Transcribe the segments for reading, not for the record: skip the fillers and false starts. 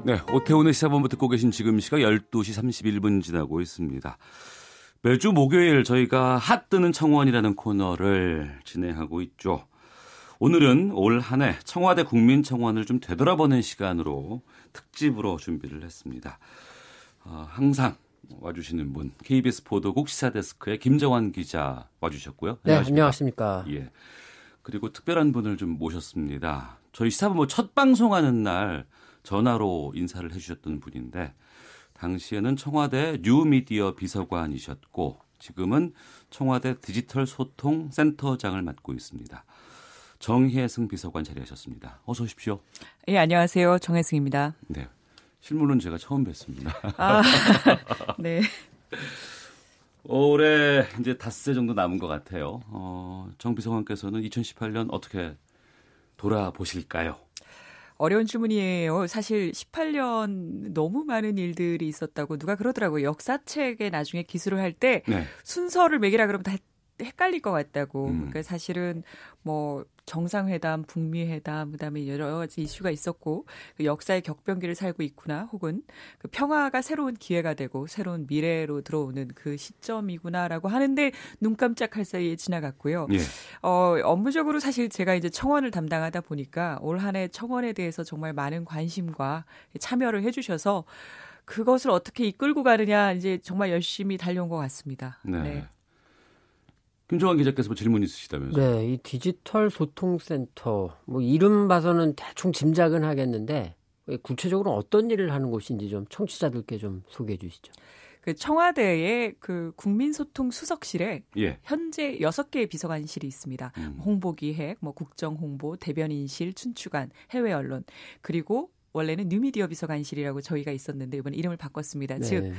네, 오태훈의 시사본부 듣고 계신 지금 시각 12시 31분 지나고 있습니다. 매주 목요일 저희가 핫뜨는 청원이라는 코너를 진행하고 있죠. 오늘은 올 한 해 청와대 국민청원을 좀 되돌아보는 시간으로 특집으로 준비를 했습니다. 항상 와주시는 분, KBS 보도국 시사데스크의 김정환 기자 와주셨고요. 네, 안녕하십니까. 예. 그리고 특별한 분을 좀 모셨습니다. 저희 시사본부 첫 방송하는 날 전화로 인사를 해주셨던 분인데 당시에는 청와대 뉴미디어 비서관이셨고 지금은 청와대 디지털 소통 센터장을 맡고 있습니다. 정혜승 비서관 자리하셨습니다. 어서 오십시오. 예, 안녕하세요. 정혜승입니다. 네, 실물은 제가 처음 뵙습니다. 네. 올해 이제 닷새 정도 남은 것 같아요. 정 비서관께서는 2018년 어떻게 돌아보실까요? 어려운 질문이에요. 사실 18년 너무 많은 일들이 있었다고 누가 그러더라고요. 역사책에 나중에 기술을 할 때 네. 순서를 매기라 그러면 다 헷갈릴 것 같다고. 그러니까 사실은 뭐 정상회담, 북미회담, 그다음에 여러 가지 이슈가 있었고 그 역사의 격변기를 살고 있구나, 혹은 그 평화가 새로운 기회가 되고 새로운 미래로 들어오는 그 시점이구나라고 하는데 눈 깜짝할 사이에 지나갔고요. 예. 업무적으로 사실 제가 이제 청원을 담당하다 보니까 올 한 해 청원에 대해서 정말 많은 관심과 참여를 해주셔서 그것을 어떻게 이끌고 가느냐 이제 정말 열심히 달려온 것 같습니다. 네. 네. 김정환 기자께서 뭐 질문 있으시다면서요? 네, 이 디지털 소통센터 뭐 이름 봐서는 대충 짐작은 하겠는데 구체적으로 어떤 일을 하는 곳인지 좀 청취자들께 좀 소개해 주시죠. 그 청와대의 그 국민소통 수석실에 예. 현재 6개의 비서관실이 있습니다. 홍보기획, 뭐 국정홍보, 대변인실, 춘추관, 해외 언론, 그리고 원래는 뉴미디어 비서관실이라고 저희가 있었는데 이번에 이름을 바꿨습니다. 네. 즉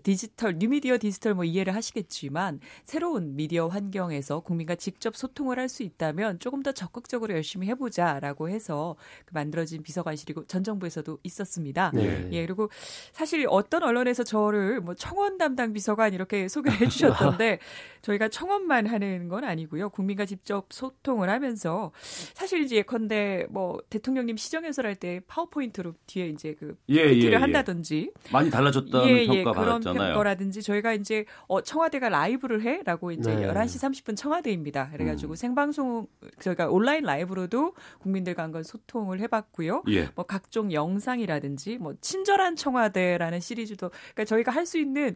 디지털, 뉴미디어 디지털 뭐 이해를 하시겠지만 새로운 미디어 환경에서 국민과 직접 소통을 할 수 있다면 조금 더 적극적으로 열심히 해보자라고 해서 만들어진 비서관실이고 전 정부에서도 있었습니다. 네. 예, 그리고 사실 어떤 언론에서 저를 뭐 청원 담당 비서관 이렇게 소개를 해주셨던데 저희가 청원만 하는 건 아니고요. 국민과 직접 소통을 하면서 사실 이제 예컨대 뭐 대통령님 시정연설할 때 파워포인트 뒤에 이제 그 PPT를 한다든지 많이 달라졌다는 평가 그런 받았잖아요. 평가라든지 저희가 이제 청와대가 라이브를 해라고 이제 네. 11시 30분 청와대입니다. 그래가지고 생방송 저희가 온라인 라이브로도 국민들과 한번 소통을 해봤고요. 예. 뭐 각종 영상이라든지 뭐 친절한 청와대라는 시리즈도 그러니까 저희가 할 수 있는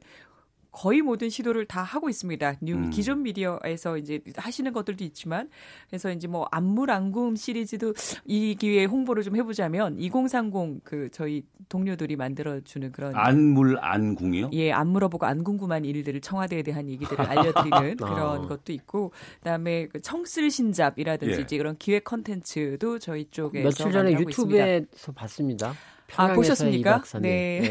거의 모든 시도를 다 하고 있습니다. 기존 미디어에서 이제 하시는 것들도 있지만, 그래서 이제 뭐 안물안궁 시리즈도 이 기회에 홍보를 좀 해보자면 2030 그 저희 동료들이 만들어주는 그런 안물안궁이요? 예, 안 물어보고 안 궁금한 일들을 청와대에 대한 얘기들을 알려드리는 그런 것도 있고, 그다음에 그 청쓸신잡이라든지 예. 이제 그런 기획 컨텐츠도 저희 쪽에서 며칠 전에 유튜브에서 있습니다. 봤습니다. 보셨습니까? 네,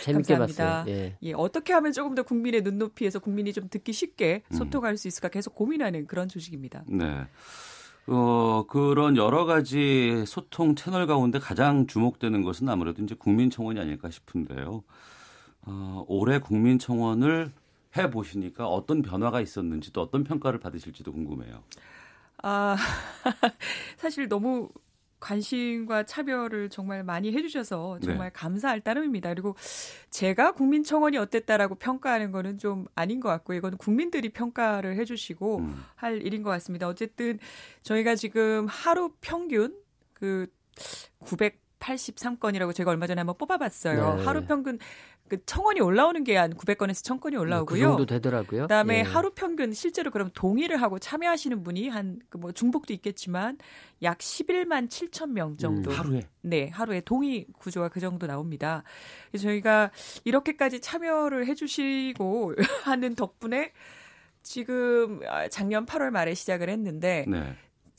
재밌게 감사합니다. 봤어요. 예. 예, 어떻게 하면 조금 더 국민의 눈높이에서 국민이 좀 듣기 쉽게 소통할 수 있을까 계속 고민하는 그런 조직입니다. 네. 그런 여러 가지 소통 채널 가운데 가장 주목되는 것은 아무래도 이제 국민청원이 아닐까 싶은데요. 올해 국민청원을 해보시니까 어떤 변화가 있었는지 또 어떤 평가를 받으실지도 궁금해요. 사실 너무 관심과 차별을 정말 많이 해주셔서 정말 감사할 따름입니다. 그리고 제가 국민청원이 어땠다라고 평가하는 거는 좀 아닌 것 같고 이건 국민들이 평가를 해주시고 할 일인 것 같습니다. 어쨌든 저희가 지금 하루 평균 그 983건이라고 제가 얼마 전에 한번 뽑아봤어요. 네. 하루 평균 그 청원이 올라오는 게 한 900건에서 1000건이 올라오고요. 그 정도 되더라고요. 그다음에 예. 하루 평균 실제로 그럼 동의를 하고 참여하시는 분이 한 뭐 중복도 있겠지만 약 11만 7천 명 정도. 하루에? 네, 하루에 동의 구조가 그 정도 나옵니다. 그래서 저희가 이렇게까지 참여를 해주시고 하는 덕분에 지금 작년 8월 말에 시작을 했는데 네.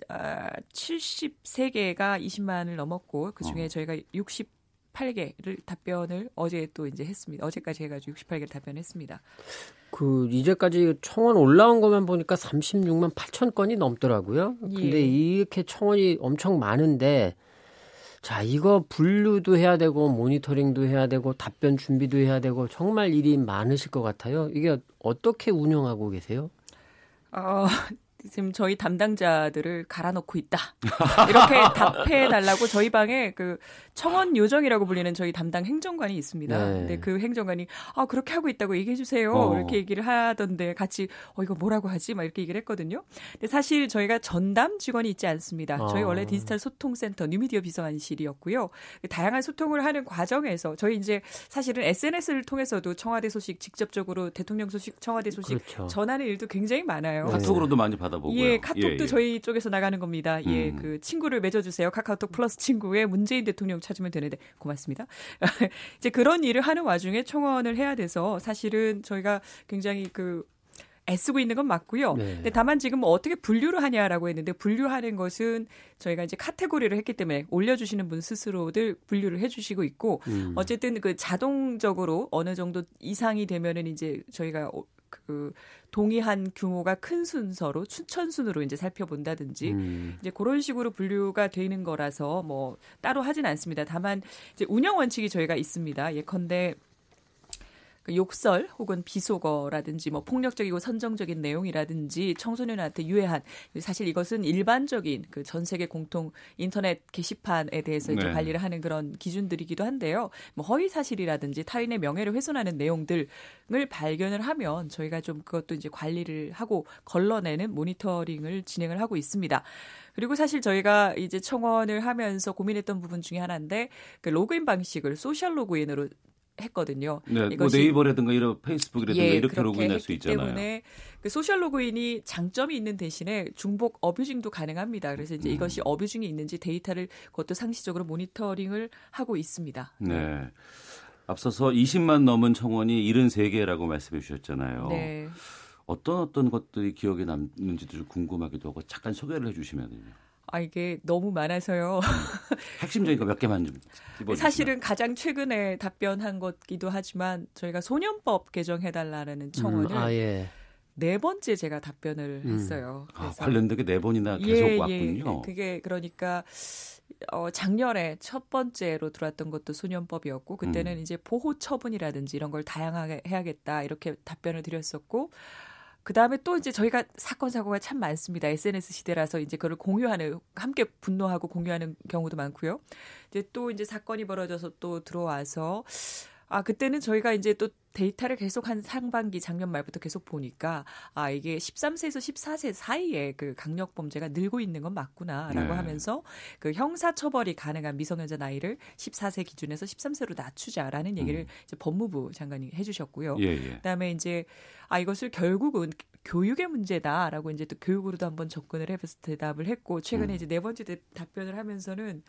73개가 20만을 넘었고 그중에 저희가 68개를 답변을 어제 또 이제 했습니다. 어제까지 해가지고 68개를 답변했습니다. 그 이제까지 청원 올라온 것만 보니까 36만 8천 건이 넘더라고요. 근데 예. 이렇게 청원이 엄청 많은데 자, 이거 분류도 해야 되고 모니터링도 해야 되고 답변 준비도 해야 되고 정말 일이 많으실 것 같아요. 이게 어떻게 운영하고 계세요? 지금 저희 담당자들을 갈아놓고 있다. 이렇게 답해달라고 저희 방에 그 청원 요정이라고 불리는 저희 담당 행정관이 있습니다. 네. 근데 그 행정관이 그렇게 하고 있다고 얘기해주세요. 이렇게 얘기를 하던데 같이 이거 뭐라고 하지? 막 이렇게 얘기를 했거든요. 근데 사실 저희가 전담 직원이 있지 않습니다. 저희 원래 디지털 소통센터 뉴미디어 비서관실이었고요. 다양한 소통을 하는 과정에서 저희 이제 사실은 SNS를 통해서도 청와대 소식 직접적으로 대통령 소식, 청와대 소식 그렇죠. 전하는 일도 굉장히 많아요. 카톡으로도 많이 받아보고요. 예, 카톡도 저희 쪽에서 나가는 겁니다. 예, 그 친구를 맺어주세요. 카카오톡 플러스 친구에 문재인 대통령 찾으면 되는데 고맙습니다. 이제 그런 일을 하는 와중에 청원을 해야 돼서 사실은 저희가 굉장히 애쓰고 있는 건 맞고요. 네. 근데 다만 지금 어떻게 분류를 하냐라고 했는데 분류하는 것은 저희가 이제 카테고리를 했기 때문에 올려주시는 분 스스로들 분류를 해주시고 있고 어쨌든 그 자동적으로 어느 정도 이상이 되면은 이제 저희가 동의한 규모가 큰 순서로 추천순으로 이제 살펴본다든지 이제 그런 식으로 분류가 되는 거라서 뭐 따로 하진 않습니다. 다만 이제 운영 원칙이 저희가 있습니다. 예컨대 욕설 혹은 비속어라든지 뭐 폭력적이고 선정적인 내용이라든지 청소년한테 유해한 사실 이것은 일반적인 전 세계 공통 인터넷 게시판에 대해서 이제 관리를 하는 그런 기준들이기도 한데요. 뭐 허위 사실이라든지 타인의 명예를 훼손하는 내용들을 발견을 하면 저희가 좀 그것도 이제 관리를 하고 걸러내는 모니터링을 진행을 하고 있습니다. 그리고 사실 저희가 이제 청원을 하면서 고민했던 부분 중에 하나인데 로그인 방식을 소셜 로그인으로 했거든요. 네, 뭐 네이버라든가 이런 페이스북이라든가 이렇게 로그인할 수 있잖아요. 때문에 소셜 로그인이 장점이 있는 대신에 중복 어뷰징도 가능합니다. 그래서 이제 이것이 어뷰징이 있는지 데이터를 그것도 상시적으로 모니터링을 하고 있습니다. 네. 앞서서 20만 넘은 청원이 73개라고 말씀해 주셨잖아요. 네. 어떤 것들이 기억에 남는지도 좀 궁금하기도 하고 잠깐 소개를 해 주시면요. 이게 너무 많아서요. 핵심적인 거 몇 개만 좀 찝어주시면. 사실은 가장 최근에 답변한 것기도 하지만 저희가 소년법 개정해달라는 청원을 네 번째 제가 답변을 했어요. 그래서 관련되게 4번이나 계속 왔군요. 그게 그러니까 작년에 첫 번째로 들어왔던 것도 소년법이었고 그때는 이제 보호 처분이라든지 이런 걸 다양하게 해야겠다 이렇게 답변을 드렸었고 그다음에 또 이제 저희가 사건 사고가 참 많습니다. SNS 시대라서 이제 그걸 공유하는 함께 분노하고 공유하는 경우도 많고요. 이제 또 이제 사건이 벌어져서 또 들어와서 그때는 저희가 이제 또 데이터를 계속 한 상반기 작년 말부터 계속 보니까 이게 13세에서 14세 사이에 강력 범죄가 늘고 있는 건 맞구나라고 하면서 형사 처벌이 가능한 미성년자 나이를 14세 기준에서 13세로 낮추자라는 얘기를 이제 법무부 장관이 해주셨고요. 그다음에 이제 이것을 결국은 교육의 문제다라고 이제 또 교육으로도 한번 접근을 해서 대답을 했고 최근에 이제 네 번째 답변을 하면서는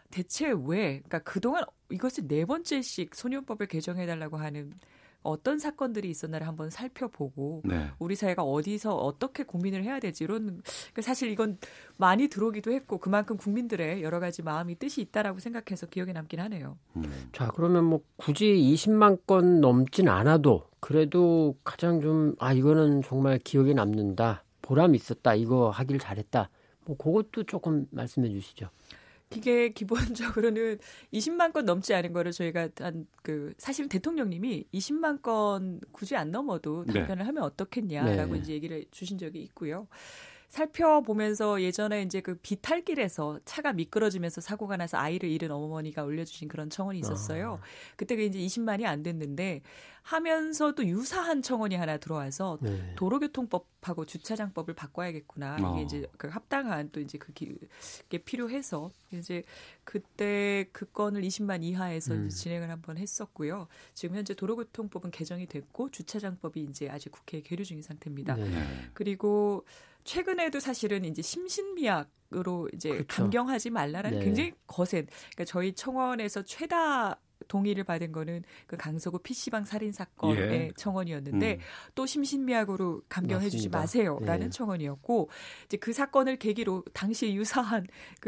대체 왜, 그러니까 그동안 이것을 네 번째씩 소년법을 개정해달라고 하는 어떤 사건들이 있었나를 한번 살펴보고 우리 사회가 어디서 어떻게 고민을 해야 되지 이런 사실 이건 많이 들어오기도 했고 그만큼 국민들의 여러 가지 마음이 뜻이 있다라고 생각해서 기억에 남긴 하네요. 자 그러면 뭐 굳이 20만 건 넘진 않아도 그래도 가장 좀 이거는 정말 기억에 남는다, 보람 있었다, 이거 하길 잘했다, 뭐 그것도 조금 말씀해 주시죠. 이게 기본적으로는 20만 건 넘지 않은 거를 저희가 사실 대통령님이 20만 건 굳이 안 넘어도 답변을 하면 어떻겠냐라고 이제 얘기를 주신 적이 있고요. 살펴보면서 예전에 이제 비탈길에서 차가 미끄러지면서 사고가 나서 아이를 잃은 어머니가 올려주신 그런 청원이 있었어요. 그때가 이제 20만이 안 됐는데 하면서도 유사한 청원이 하나 들어와서 도로교통법하고 주차장법을 바꿔야겠구나. 이게 이제 합당한 또 이제 그게 필요해서 이제 그때 그 건을 20만 이하에서 이제 진행을 한번 했었고요. 지금 현재 도로교통법은 개정이 됐고 주차장법이 이제 아직 국회에 계류 중인 상태입니다. 그리고 최근에도 사실은 이제 심신미약으로 이제 감경하지 말라라는 굉장히 거센, 그러니까 저희 청원에서 최다 동의를 받은 거는 강서구 PC방 살인 사건의 청원이었는데 또 심신미약으로 감경해주지 마세요라는 청원이었고 이제 그 사건을 계기로 당시 유사한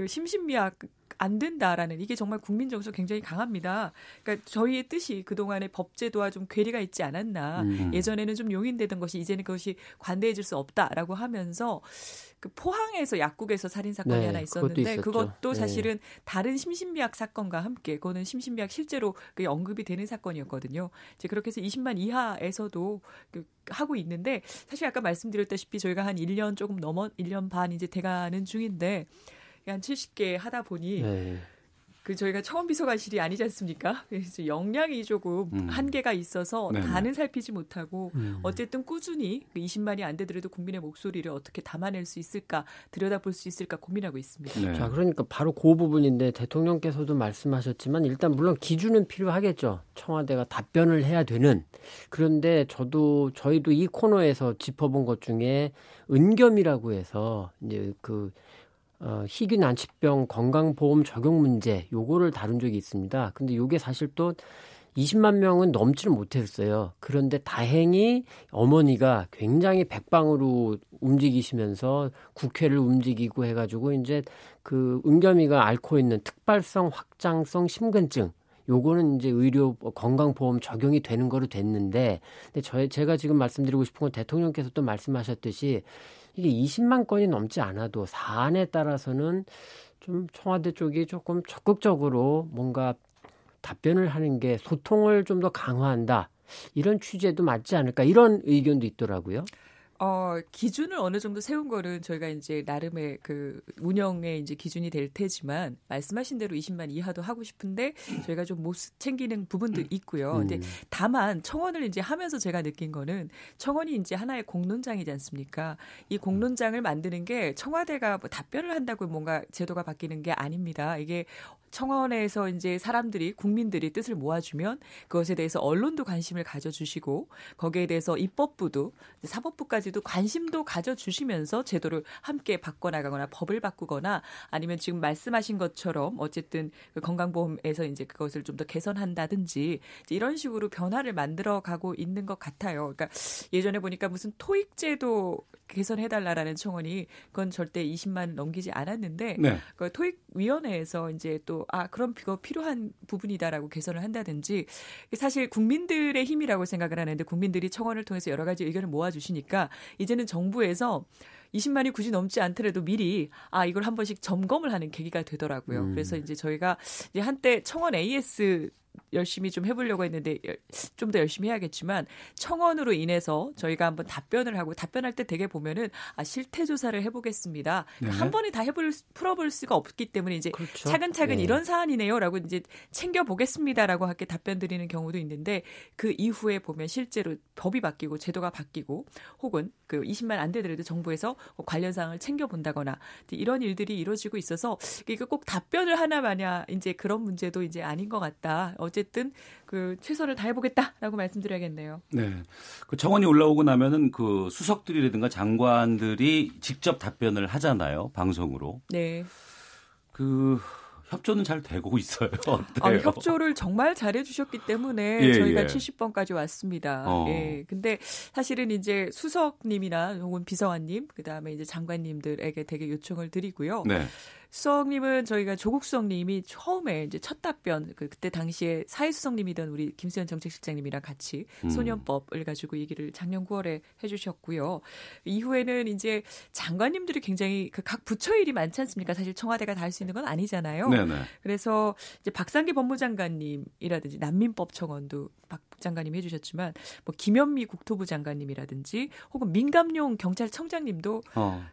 심신미약 안 된다라는 이게 정말 국민 정서가 굉장히 강합니다. 그러니까 저희의 뜻이 그동안의 법제도와 좀 괴리가 있지 않았나. 예전에는 좀 용인되던 것이 이제는 그것이 관대해질 수 없다라고 하면서 그 포항에서 약국에서 살인 사건이 네, 하나 있었는데 그것도 네. 사실은 다른 심신미약 사건과 함께 그거는 심신미약 실제로 그 언급이 되는 사건이었거든요. 이제 그렇게 해서 20만 이하에서도 하고 있는데 사실 아까 말씀드렸다시피 저희가 한 1년 조금 넘어 1년 반 이제 돼가는 중인데 한 70개 하다 보니 네. 그 저희가 청원비서관실이 아니지 않습니까? 그래서 역량이 조금 한계가 있어서 네네. 다는 살피지 못하고 어쨌든 꾸준히 그 20만이 안 되더라도 국민의 목소리를 어떻게 담아낼 수 있을까 들여다볼 수 있을까 고민하고 있습니다. 네. 자, 그러니까 바로 그 부분인데 대통령께서도 말씀하셨지만 일단 물론 기준은 필요하겠죠. 청와대가 답변을 해야 되는. 그런데 저희도 이 코너에서 짚어본 것 중에 은겸이라고 해서 이제 희귀 난치병 건강보험 적용 문제 요거를 다룬 적이 있습니다. 근데 요게 사실 또 20만 명은 넘지는 못했어요. 그런데 다행히 어머니가 굉장히 백방으로 움직이시면서 국회를 움직이고 해가지고 이제 그 은겸이가 앓고 있는 특발성 확장성 심근증 요거는 이제 의료 건강보험 적용이 되는 거로 됐는데 근데 제가 지금 말씀드리고 싶은 건 대통령께서 또 말씀하셨듯이 이게 20만 건이 넘지 않아도 사안에 따라서는 좀 청와대 쪽이 조금 적극적으로 뭔가 답변을 하는 게 소통을 좀 더 강화한다. 이런 취재도 맞지 않을까. 이런 의견도 있더라고요. 기준을 어느 정도 세운 거는 저희가 이제 나름의 그 운영의 이제 기준이 될 테지만 말씀하신 대로 20만 이하도 하고 싶은데 저희가 좀 못 챙기는 부분도 있고요. 근데 다만 청원을 이제 하면서 제가 느낀 거는 청원이 이제 하나의 공론장이지 않습니까? 이 공론장을 만드는 게 청와대가 뭐 답변을 한다고 뭔가 제도가 바뀌는 게 아닙니다. 이게 청원에서 이제 국민들이 뜻을 모아주면 그것에 대해서 언론도 관심을 가져주시고 거기에 대해서 입법부도 사법부까지도 관심도 가져주시면서 제도를 함께 바꿔나가거나 법을 바꾸거나 아니면 지금 말씀하신 것처럼 어쨌든 그 건강보험에서 이제 그것을 좀 더 개선한다든지 이런 식으로 변화를 만들어가고 있는 것 같아요. 그러니까 예전에 보니까 무슨 토익제도 개선해달라라는 청원이 그건 절대 20만 넘기지 않았는데 네. 그 토익위원회에서 이제 또 그럼 그거 필요한 부분이다라고 개선을 한다든지 사실 국민들의 힘이라고 생각을 하는데 국민들이 청원을 통해서 여러 가지 의견을 모아주시니까 이제는 정부에서 20만이 굳이 넘지 않더라도 미리 이걸 한 번씩 점검을 하는 계기가 되더라고요. 그래서 이제 저희가 이제 한때 청원 AS 열심히 좀 해보려고 했는데 좀 더 열심히 해야겠지만 청원으로 인해서 저희가 한번 답변을 하고 답변할 때 되게 보면은 실태 조사를 해보겠습니다. 네. 한 번에 다 풀어볼 수가 없기 때문에 이제 그렇죠. 차근차근 네. 이런 사안이네요라고 이제 챙겨보겠습니다라고 하게 답변 드리는 경우도 있는데 그 이후에 보면 실제로 법이 바뀌고 제도가 바뀌고 혹은 그 20만 안 되더라도 정부에서 관련 사항을 챙겨본다거나 이런 일들이 이루어지고 있어서 이게 꼭 답변을 하나 마냐 이제 그런 문제도 이제 아닌 것 같다. 어쨌든 그 최선을 다해보겠다라고 말씀드려야겠네요. 네, 그 청원이 올라오고 나면은 그 수석들이라든가 장관들이 직접 답변을 하잖아요, 방송으로. 네. 그 협조는 잘 되고 있어요. 어때요? 협조를 정말 잘해주셨기 때문에 저희가 70번까지 왔습니다. 예. 근데 사실은 이제 수석님이나 혹은 비서관님, 그 다음에 이제 장관님들에게 되게 요청을 드리고요. 네. 수석님은 저희가 조국 수석님이 처음에 이제 첫 답변 그때 당시에 사회수석님이던 우리 김수현 정책실장님이랑 같이 소년법을 가지고 얘기를 작년 9월에 해주셨고요. 이후에는 이제 장관님들이 굉장히 그 각 부처 일이 많지 않습니까? 사실 청와대가 다 할 수 있는 건 아니잖아요. 네네. 그래서 이제 박상기 법무장관님이라든지 난민법 청원도 박 장관님이 해주셨지만 뭐 김현미 국토부 장관님이라든지 혹은 민감용 경찰청장님도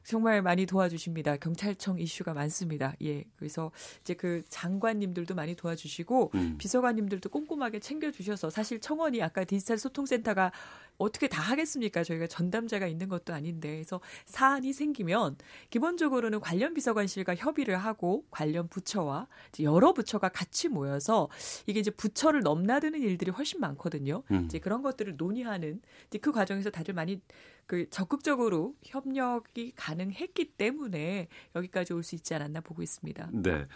정말 많이 도와주십니다. 경찰청 이슈가 많습니다. 예, 그래서 이제 그 장관님들도 많이 도와주시고 비서관님들도 꼼꼼하게 챙겨주셔서 사실 청원이 아까 디지털 소통센터가 어떻게 다 하겠습니까? 저희가 전담자가 있는 것도 아닌데 그래서 사안이 생기면 기본적으로는 관련 비서관실과 협의를 하고 관련 부처와 이제 여러 부처가 같이 모여서 이게 이제 부처를 넘나드는 일들이 훨씬 많거든요. 이제 그런 것들을 논의하는 이제 그 과정에서 다들 많이 그 적극적으로 협력이 가능했기 때문에 여기까지 올 수 있지 않았나 보고 있습니다. 네.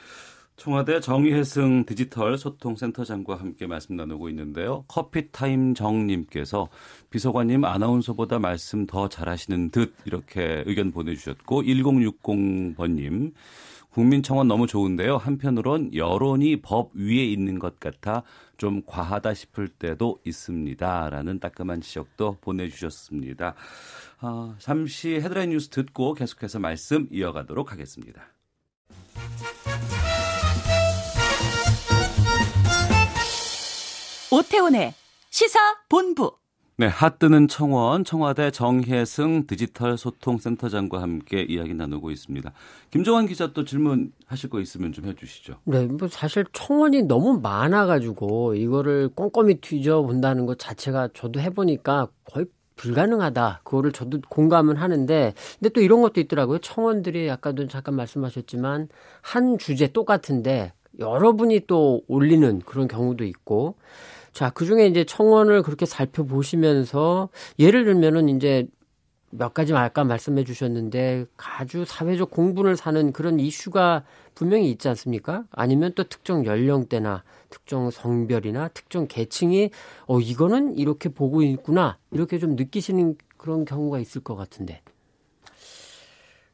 청와대 정의혜승 디지털 소통센터장과 함께 말씀 나누고 있는데요. 커피타임 정님께서 비서관님 아나운서보다 말씀 더 잘하시는 듯 이렇게 의견 보내주셨고 1060번님 국민청원 너무 좋은데요. 한편으론 여론이 법 위에 있는 것 같아 좀 과하다 싶을 때도 있습니다. 라는 따끔한 지적도 보내주셨습니다. 잠시 헤드라인 뉴스 듣고 계속해서 말씀 이어가도록 하겠습니다. 오태훈의 시사본부. 네, 핫뜨는 청원, 청와대 정혜승 디지털 소통센터장과 함께 이야기 나누고 있습니다. 김정환 기자 또 질문하실 거 있으면 좀 해주시죠. 네, 뭐 사실 청원이 너무 많아가지고 이거를 꼼꼼히 뒤져본다는 것 자체가 저도 해보니까 거의 불가능하다. 그거를 저도 공감은 하는데, 근데 또 이런 것도 있더라고요. 청원들이 아까도 잠깐 말씀하셨지만 한 주제 똑같은데 여러분이 또 올리는 그런 경우도 있고. 자, 그 중에 이제 청원을 그렇게 살펴보시면서 예를 들면은 이제 몇 가지 아까 말씀해 주셨는데 아주 사회적 공분을 사는 그런 이슈가 분명히 있지 않습니까? 아니면 또 특정 연령대나 특정 성별이나 특정 계층이 이거는 이렇게 보고 있구나 이렇게 좀 느끼시는 그런 경우가 있을 것 같은데.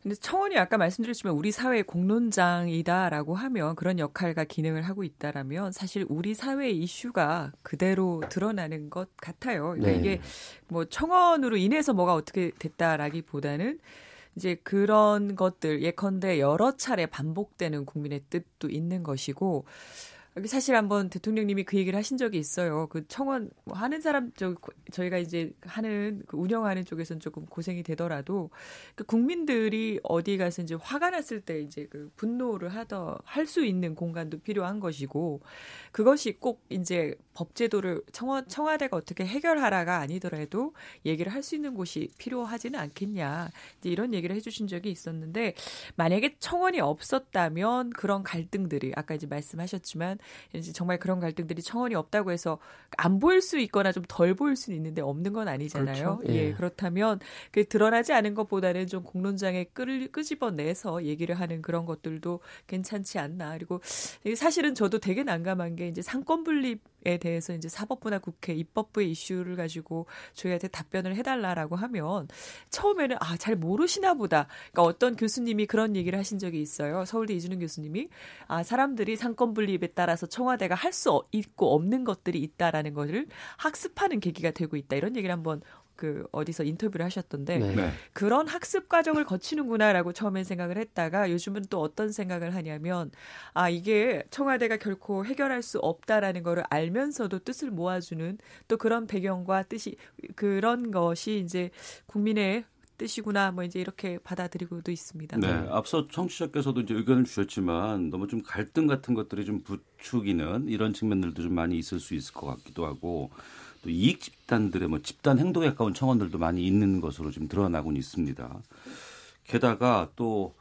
근데 청원이 아까 말씀드렸지만 우리 사회의 공론장이다라고 하면 그런 역할과 기능을 하고 있다라면 사실 우리 사회의 이슈가 그대로 드러나는 것 같아요. 그러니까 네. 이게 뭐 청원으로 인해서 뭐가 어떻게 됐다라기보다는 이제 그런 것들 예컨대 여러 차례 반복되는 국민의 뜻도 있는 것이고 사실 한번 대통령님이 그 얘기를 하신 적이 있어요. 그 청원 뭐 하는 사람 저희가 이제 하는 그 운영하는 쪽에서는 조금 고생이 되더라도 그 국민들이 어디 가서 이제 화가 났을 때 이제 그 분노를 할 수 있는 공간도 필요한 것이고 그것이 꼭 이제 법제도를 청와대가 어떻게 해결하라가 아니더라도 얘기를 할 수 있는 곳이 필요하지는 않겠냐 이제 이런 얘기를 해주신 적이 있었는데 만약에 청원이 없었다면 그런 갈등들이 아까 이제 말씀하셨지만 이제 정말 그런 갈등들이 청원이 없다고 해서 안 보일 수 있거나 좀 덜 보일 수는 있는데 없는 건 아니잖아요. 그렇죠. 예, 그렇다면 그 드러나지 않은 것보다는 좀 공론장에 끄집어내서 얘기를 하는 그런 것들도 괜찮지 않나. 그리고 사실은 저도 되게 난감한 게 이제 상권 분립에 대해서 이제 사법부나 국회, 입법부의 이슈를 가지고 저희한테 답변을 해달라라고 하면 처음에는 잘 모르시나 보다. 그러니까 어떤 교수님이 그런 얘기를 하신 적이 있어요. 서울대 이준웅 교수님이 사람들이 상권 분립에 따라서 청와대가 할 수 있고 없는 것들이 있다라는 것을 학습하는 계기가 되고 있다. 이런 얘기를 한번 어디서 인터뷰를 하셨던데 네. 그런 학습 과정을 거치는구나라고 처음엔 생각을 했다가 요즘은 또 어떤 생각을 하냐면 이게 청와대가 결코 해결할 수 없다라는 거를 알면서도 뜻을 모아주는 또 그런 배경과 뜻이 그런 것이 이제 국민의 뜻이구나 뭐 이제 이렇게 받아들이고도 있습니다. 네, 앞서 청취자께서도 이제 의견을 주셨지만 너무 좀 갈등 같은 것들이 좀 부추기는 이런 측면들도 좀 많이 있을 수 있을 것 같기도 하고 또 이익 집단들의 뭐 집단 행동에 가까운 청원들도 많이 있는 것으로 좀 드러나고는 있습니다. 게다가 또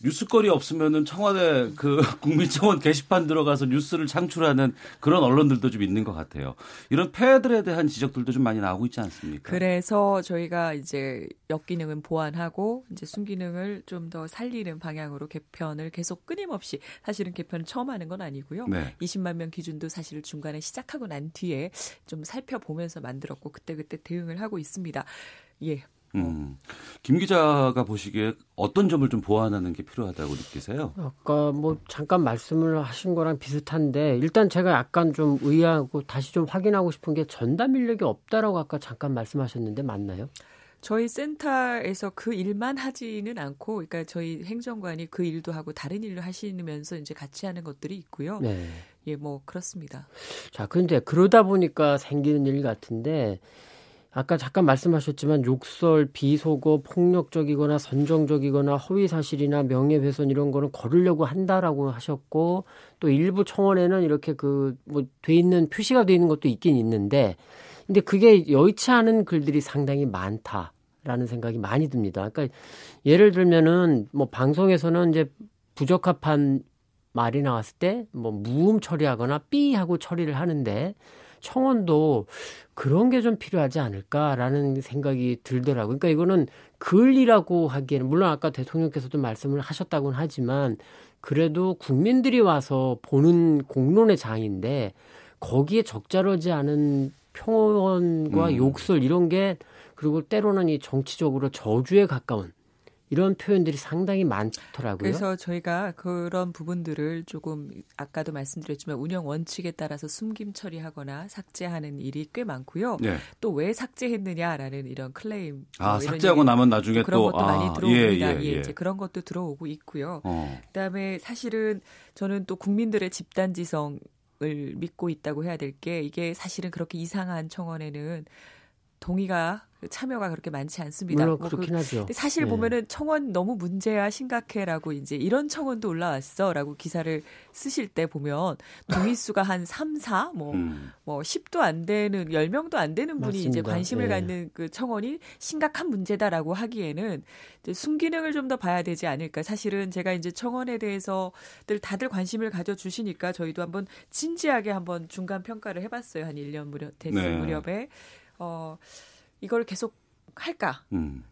뉴스거리 없으면은 청와대 그 국민청원 게시판 들어가서 뉴스를 창출하는 그런 언론들도 좀 있는 것 같아요. 이런 폐해들에 대한 지적들도 좀 많이 나오고 있지 않습니까? 그래서 저희가 이제 역기능은 보완하고 이제 순기능을 좀 더 살리는 방향으로 개편을 계속 끊임없이 사실은 개편을 처음 하는 건 아니고요. 네. 20만 명 기준도 사실 중간에 시작하고 난 뒤에 좀 살펴보면서 만들었고 그때그때 대응을 하고 있습니다. 예. 김 기자가 보시기에 어떤 점을 좀 보완하는 게 필요하다고 느끼세요? 아까 뭐 잠깐 말씀을 하신 거랑 비슷한데 일단 제가 약간 좀 의아하고 다시 좀 확인하고 싶은 게 전담 인력이 없다라고 아까 잠깐 말씀하셨는데 맞나요? 저희 센터에서 그 일만 하지는 않고, 그러니까 저희 행정관이 그 일도 하고 다른 일을 하시면서 이제 같이 하는 것들이 있고요. 네. 예, 뭐 그렇습니다. 자, 근데 그러다 보니까 생기는 일 같은데 아까 잠깐 말씀하셨지만 욕설, 비속어, 폭력적이거나 선정적이거나 허위사실이나 명예훼손 이런 거는 거르려고 한다라고 하셨고 또 일부 청원에는 이렇게 뭐 돼 있는 표시가 돼 있는 것도 있긴 있는데 근데 그게 여의치 않은 글들이 상당히 많다라는 생각이 많이 듭니다. 그러니까 예를 들면은 뭐 방송에서는 이제 부적합한 말이 나왔을 때 뭐 무음 처리하거나 삐 하고 처리를 하는데 청원도 그런 게 좀 필요하지 않을까라는 생각이 들더라고요. 그러니까 이거는 글이라고 하기에는 물론 아까 대통령께서도 말씀을 하셨다고는 하지만 그래도 국민들이 와서 보는 공론의 장인데 거기에 적절하지 않은 평언과 욕설 이런 게 그리고 때로는 이 정치적으로 저주에 가까운 이런 표현들이 상당히 많더라고요. 그래서 저희가 그런 부분들을 조금 아까도 말씀드렸지만 운영 원칙에 따라서 숨김 처리하거나 삭제하는 일이 꽤 많고요. 네. 또 왜 삭제했느냐라는 이런 클레임. 삭제하고 나면 나중에 그런 또 것도 많이 들어옵니다. 이제 그런 것도 들어오고 있고요. 그다음에 사실은 저는 또 국민들의 집단지성을 믿고 있다고 해야 될 게 이게 사실은 그렇게 이상한 청원에는 참여가 그렇게 많지 않습니다. 물론 그렇긴 하죠. 사실 보면은 청원 너무 문제야 심각해라고 이제 이런 청원도 올라왔어라고 기사를 쓰실 때 보면 동의 수가 한 3, 4, 뭐 10도 안 되는 10명도 안 되는 분이 맞습니다. 이제 관심을 갖는 그 청원이 심각한 문제다라고 하기에는 이제 순기능을 좀 더 봐야 되지 않을까. 사실은 제가 이제 청원에 대해서들 다들 관심을 가져 주시니까 저희도 한번 진지하게 한번 중간 평가를 해봤어요. 한 1년 됐을 무렵에. 이걸 계속 할까?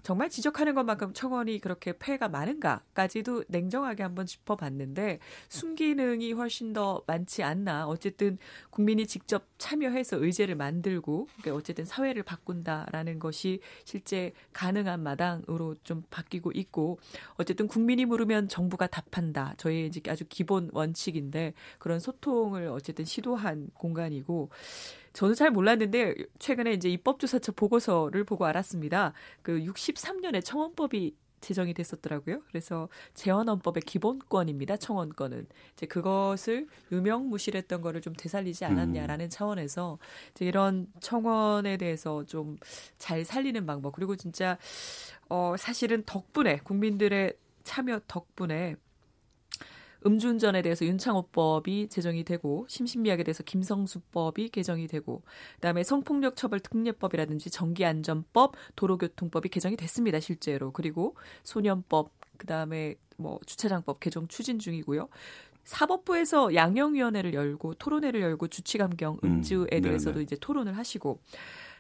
정말 지적하는 것만큼 청원이 그렇게 폐해가 많은가까지도 냉정하게 한번 짚어봤는데 순기능이 훨씬 더 많지 않나. 어쨌든 국민이 직접 참여해서 의제를 만들고 그러니까 어쨌든 사회를 바꾼다라는 것이 실제 가능한 마당으로 좀 바뀌고 있고 어쨌든 국민이 물으면 정부가 답한다. 저희의 이제 아주 기본 원칙인데 그런 소통을 어쨌든 시도한 공간이고 저는 잘 몰랐는데 최근에 이제 입법조사처 보고서를 보고 알았습니다. 그 63년에 청원법이 제정이 됐었더라고요. 그래서 재헌헌법의 기본권입니다. 청원권은 이제 그것을 유명무실했던 거를 좀 되살리지 않았냐라는 차원에서 이제 이런 청원에 대해서 좀 잘 살리는 방법 그리고 진짜 사실은 덕분에 국민들의 참여 덕분에 음주운전에 대해서 윤창호법이 제정이 되고 심신미약에 대해서 김성수법이 개정이 되고 그다음에 성폭력처벌특례법이라든지 전기안전법, 도로교통법이 개정이 됐습니다. 실제로. 그리고 소년법, 그다음에 뭐 주차장법 개정 추진 중이고요. 사법부에서 양형위원회를 열고 토론회를 열고 주치감경 음주에 대해서도 이제 토론을 하시고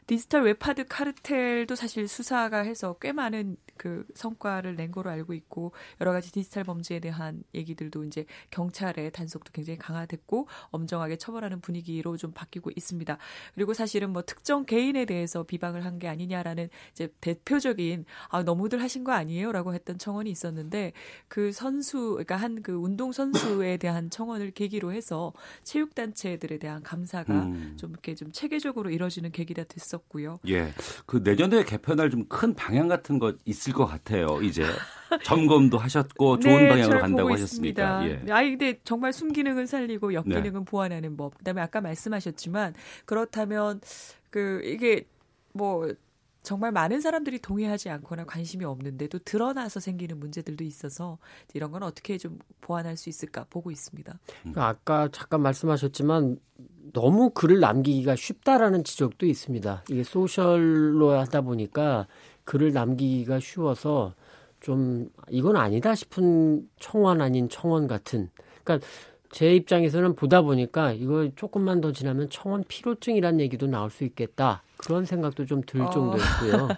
디지털 웹하드 카르텔도 사실 수사가 해서 꽤 많은 그 성과를 낸 거로 알고 있고 여러 가지 디지털 범죄에 대한 얘기들도 이제 경찰의 단속도 굉장히 강화됐고 엄정하게 처벌하는 분위기로 좀 바뀌고 있습니다. 그리고 사실은 뭐 특정 개인에 대해서 비방을 한 게 아니냐라는 이제 대표적인 너무들 하신 거 아니에요라고 했던 청원이 있었는데 그 선수 그러니까 한 그 운동 선수에 대한 청원을 계기로 해서 체육 단체들에 대한 감사가 좀 이렇게 좀 체계적으로 이루어지는 계기가 됐었고요. 예, 그 내년에 개편할 좀 큰 방향 같은 거 있을 것 같아요. 이제 점검도 하셨고 좋은 방향으로 간다고 하셨으니까. 예. 근데 정말 순기능을 살리고 역기능은 보완하는 법. 그다음에 아까 말씀하셨지만 그렇다면 이게 뭐 정말 많은 사람들이 동의하지 않거나 관심이 없는데도 드러나서 생기는 문제들도 있어서 이런 건 어떻게 좀 보완할 수 있을까 보고 있습니다. 아까 잠깐 말씀하셨지만 너무 글을 남기기가 쉽다라는 지적도 있습니다. 이게 소셜로 하다 보니까 글을 남기기가 쉬워서 좀 이건 아니다 싶은 청원 아닌 청원 같은. 그러니까 제 입장에서는 보다 보니까 이거 조금만 더 지나면 청원 피로증이라는 얘기도 나올 수 있겠다. 그런 생각도 좀 들 정도였고요.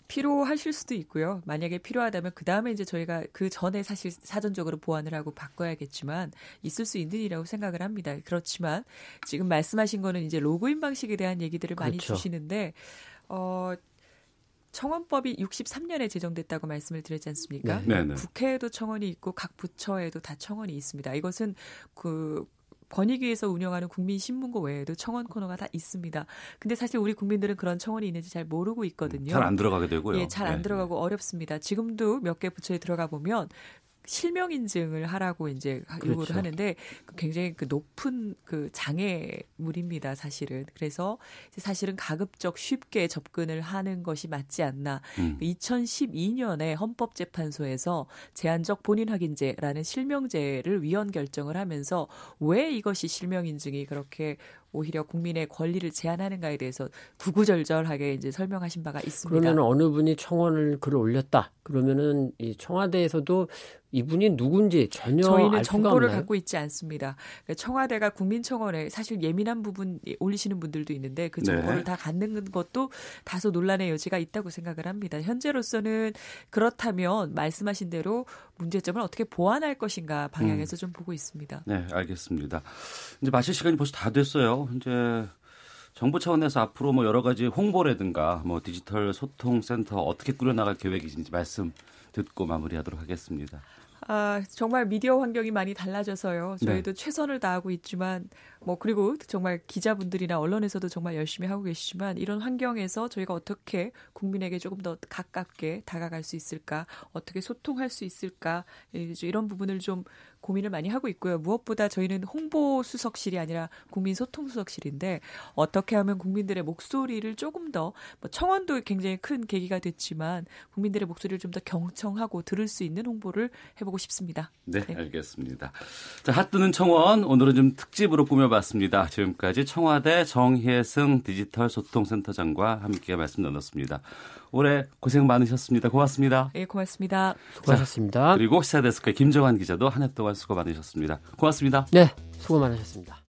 필요하실 수도 있고요. 만약에 필요하다면 그다음에 이제 저희가 그 전에 사실 사전적으로 보완을 하고 바꿔야겠지만 있을 수 있는 일이라고 생각을 합니다. 그렇지만 지금 말씀하신 거는 이제 로그인 방식에 대한 얘기들을 많이 주시는데 청원법이 63년에 제정됐다고 말씀을 드렸지 않습니까? 네. 국회에도 청원이 있고 각 부처에도 다 청원이 있습니다. 이것은 권익위에서 운영하는 국민신문고 외에도 청원 코너가 다 있습니다. 근데 사실 우리 국민들은 그런 청원이 있는지 잘 모르고 있거든요. 잘 안 들어가게 되고요. 예, 잘 안 들어가고 어렵습니다. 지금도 몇 개 부처에 들어가 보면 실명 인증을 하라고 이제 요구를 하는데 굉장히 높은 장애물입니다, 사실은. 그래서 사실은 가급적 쉽게 접근을 하는 것이 맞지 않나. 2012년에 헌법재판소에서 제한적 본인 확인제라는 실명제를 위헌 결정을 하면서 왜 이것이 실명 인증이 그렇게 오히려 국민의 권리를 제한하는가에 대해서 구구절절하게 이제 설명하신 바가 있습니다. 그러면 어느 분이 글을 올렸다. 그러면은 이 청와대에서도 이분이 누군지 전혀 저희는 알 수가 정보를 없나요? 갖고 있지 않습니다. 청와대가 국민청원에 사실 예민한 부분 올리시는 분들도 있는데 그 정보를 다 갖는 것도 다소 논란의 여지가 있다고 생각을 합니다. 현재로서는 그렇다면 말씀하신 대로 문제점을 어떻게 보완할 것인가 방향에서 좀 보고 있습니다. 네, 알겠습니다. 이제 마칠 시간이 벌써 다 됐어요. 이제 정부 차원에서 앞으로 뭐 여러 가지 홍보라든가 뭐 디지털 소통센터 어떻게 꾸려나갈 계획이신지 말씀 듣고 마무리하도록 하겠습니다. 정말 미디어 환경이 많이 달라져서요. 저희도 네. 최선을 다하고 있지만 그리고 정말 기자분들이나 언론에서도 정말 열심히 하고 계시지만 이런 환경에서 저희가 어떻게 국민에게 조금 더 가깝게 다가갈 수 있을까, 어떻게 소통할 수 있을까, 이런 부분을 좀 고민을 많이 하고 있고요. 무엇보다 저희는 홍보수석실이 아니라 국민소통수석실인데 어떻게 하면 국민들의 목소리를 조금 더 청원도 굉장히 큰 계기가 됐지만 국민들의 목소리를 좀 더 경청하고 들을 수 있는 홍보를 해보고 싶습니다. 네, 알겠습니다. 자, 핫뜨는 청원 오늘은 좀 특집으로 꾸며봤습니다. 지금까지 청와대 정혜승 디지털 소통센터장과 함께 말씀 나눴습니다. 올해 고생 많으셨습니다. 고맙습니다. 네, 고맙습니다. 수고하셨습니다. 자, 그리고 시사데스크의 김정환 기자도 한 해 동안 수고 많으셨습니다. 고맙습니다. 네, 수고 많으셨습니다.